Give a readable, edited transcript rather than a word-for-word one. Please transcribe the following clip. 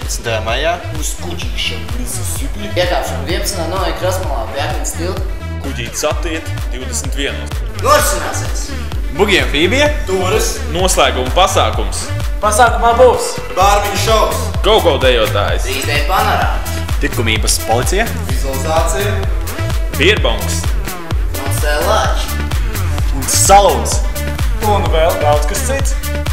14. maijā uz kuģīšiem Mississippi. Iekāpšana 11. novembrī Krasmalā pie Akmeņas tilta. Kuģītis attiet 21. Norisināsies! Bugie amfībija. Turis. Noslēguma pasākums. Pasākumā būs Bārbiņu šovs. Go dejotājs. 3D panorāma. Likumības policija. Vizualizācija. Bierbongs. Monstēlāči. Un salons. un vēl daudz kas cits.